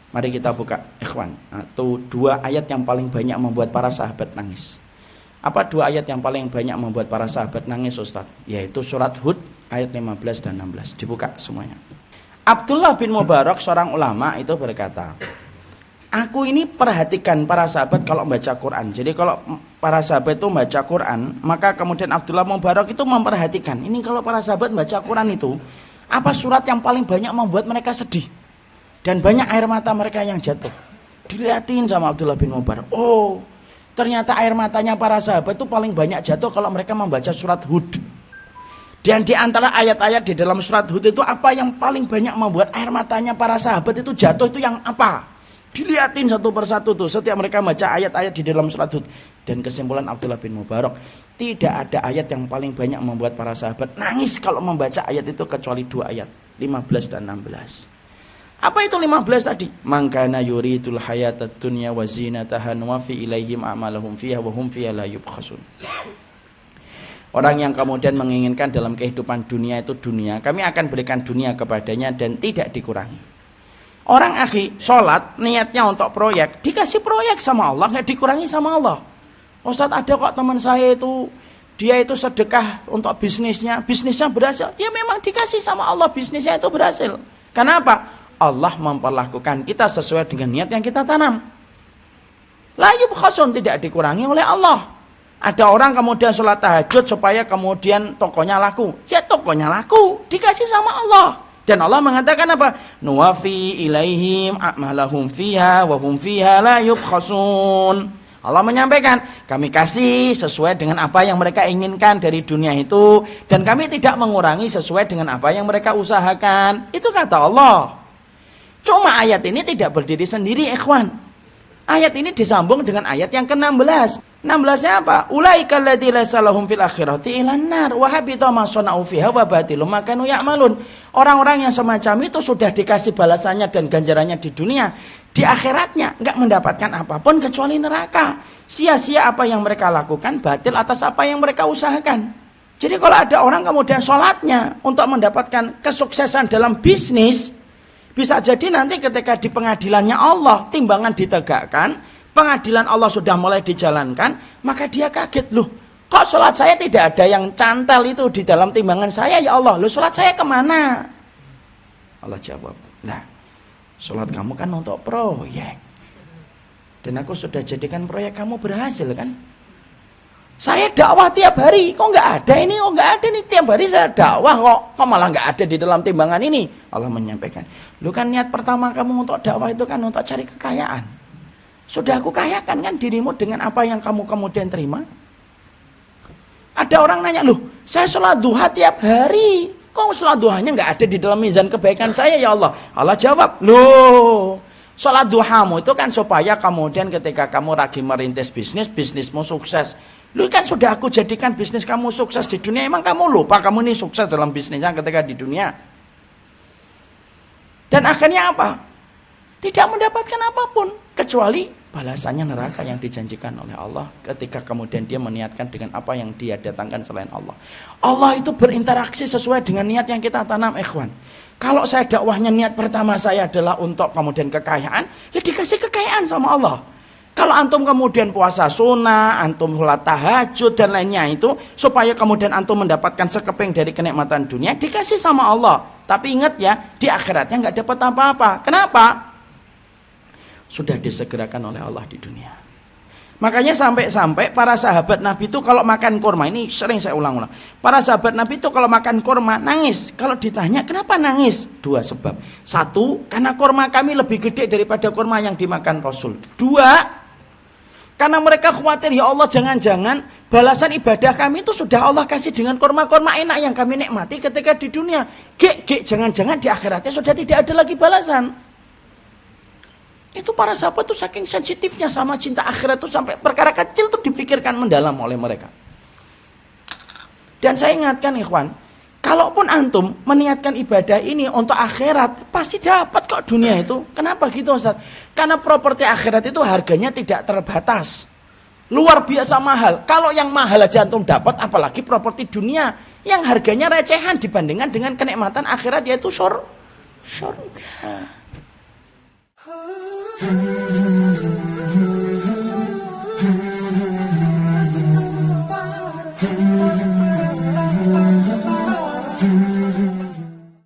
Mari kita buka, ikhwan. Atau dua ayat yang paling banyak membuat para sahabat nangis. Apa dua ayat yang paling banyak membuat para sahabat nangis, Ustaz? Yaitu surat Hud ayat 15 dan 16. Dibuka semuanya. Abdullah bin Mubarak, seorang ulama, itu berkata, aku ini perhatikan para sahabat kalau membaca Quran. Jadi kalau para sahabat itu membaca Quran, maka kemudian Abdullah bin Mubarak itu memperhatikan, ini kalau para sahabat membaca Quran itu, apa surat yang paling banyak membuat mereka sedih dan banyak air mata mereka yang jatuh. Dilihatin sama Abdullah bin Mubarak, oh ternyata air matanya para sahabat itu paling banyak jatuh kalau mereka membaca surat Hud. Dan di antara ayat-ayat di dalam surat Hud itu, apa yang paling banyak membuat air matanya para sahabat itu jatuh itu yang apa? Dilihatin satu persatu tuh setiap mereka baca ayat-ayat di dalam surat Hud. Dan kesimpulan Abdullah bin Mubarak, tidak ada ayat yang paling banyak membuat para sahabat nangis kalau membaca ayat itu kecuali dua ayat, 15 dan 16. Apa itu 15 tadi? Mangkana yuridul hayatad dunya wa zinataha nuwaffi ilaihim a'malahum fiha wa hum fiha la yubkhasun. Orang yang kemudian menginginkan dalam kehidupan dunia itu dunia, kami akan berikan dunia kepadanya dan tidak dikurangi. Orang akhi, sholat niatnya untuk proyek, dikasih proyek sama Allah, nggak dikurangi sama Allah. Ustaz, ada kok teman saya itu, dia itu sedekah untuk bisnisnya berhasil. Ya memang dikasih sama Allah, bisnisnya itu berhasil. Kenapa? Allah memperlakukan kita sesuai dengan niat yang kita tanam. La yubkhasun, tidak dikurangi oleh Allah. Ada orang kemudian sholat tahajud supaya kemudian tokonya laku. Ya tokonya laku, dikasih sama Allah. Dan Allah mengatakan apa? Nuwafi ilaihim a'malahum fiha wa hum fiha la yubkhasun. Allah menyampaikan, kami kasih sesuai dengan apa yang mereka inginkan dari dunia itu, dan kami tidak mengurangi sesuai dengan apa yang mereka usahakan. Itu kata Allah. Cuma ayat ini tidak berdiri sendiri, ikhwan. Ayat ini disambung dengan ayat yang ke-16. 16-nya apa? Ulaika alladziina laisa lahum fil akhirati ilan nar wa habita ma sana'u fiha wa batilum ma kanu ya'malun. Orang-orang yang semacam itu sudah dikasih balasannya dan ganjarannya di dunia, di akhiratnya enggak mendapatkan apapun kecuali neraka. Sia-sia apa yang mereka lakukan, batil atas apa yang mereka usahakan. Jadi kalau ada orang kemudian sholatnya untuk mendapatkan kesuksesan dalam bisnis, bisa jadi nanti ketika di pengadilannya Allah, timbangan ditegakkan, pengadilan Allah sudah mulai dijalankan, maka dia kaget, loh kok sholat saya tidak ada yang cantel itu di dalam timbangan saya ya Allah, loh sholat saya kemana? Allah jawab, nah sholat kamu kan untuk proyek, dan aku sudah jadikan proyek kamu berhasil kan? Saya dakwah tiap hari, kok nggak ada ini, kok nggak ada nih, tiap hari saya dakwah kok malah nggak ada di dalam timbangan ini. Allah menyampaikan, lu kan niat pertama kamu untuk dakwah itu kan untuk cari kekayaan. Sudah aku kayakan kan dirimu dengan apa yang kamu kemudian terima. Ada orang nanya, loh saya sholat duha tiap hari, kok sholat duhanya nggak ada di dalam mizan kebaikan saya ya Allah? Allah jawab, loh sholat duhamu itu kan supaya kemudian ketika kamu lagi merintis bisnis, bisnismu sukses. Lu kan sudah aku jadikan bisnis kamu sukses di dunia. Emang kamu lupa kamu ini sukses dalam bisnisnya ketika di dunia? Dan akhirnya apa? Tidak mendapatkan apapun kecuali balasannya neraka yang dijanjikan oleh Allah ketika kemudian dia meniatkan dengan apa yang dia datangkan selain Allah. Allah itu berinteraksi sesuai dengan niat yang kita tanam, ikhwan. Kalau saya dakwahnya niat pertama saya adalah untuk kemudian kekayaan, ya dikasih kekayaan sama Allah. Kalau antum kemudian puasa sunnah, antum sholat tahajud dan lainnya itu supaya kemudian antum mendapatkan sekeping dari kenikmatan dunia, dikasih sama Allah. Tapi ingat ya, di akhiratnya nggak dapat apa-apa. Kenapa? Sudah disegerakan oleh Allah di dunia. Makanya sampai-sampai para sahabat Nabi itu kalau makan kurma, ini sering saya ulang-ulang. Para sahabat Nabi itu kalau makan kurma nangis. Kalau ditanya kenapa nangis? Dua sebab. Satu, karena kurma kami lebih gede daripada kurma yang dimakan Rasul. Dua, karena mereka khawatir, ya Allah jangan-jangan balasan ibadah kami itu sudah Allah kasih dengan kurma-kurma enak yang kami nikmati ketika di dunia. Jangan-jangan di akhiratnya sudah tidak ada lagi balasan. Itu para sahabat itu saking sensitifnya sama cinta akhirat itu sampai perkara kecil itu dipikirkan mendalam oleh mereka. Dan saya ingatkan ikhwan, kalaupun antum meniatkan ibadah ini untuk akhirat, pasti dapat kok dunia itu. Kenapa gitu Ustaz? Karena properti akhirat itu harganya tidak terbatas. Luar biasa mahal. Kalau yang mahal aja antum dapat, apalagi properti dunia yang harganya recehan dibandingkan dengan kenikmatan akhirat, yaitu surga. Hmm.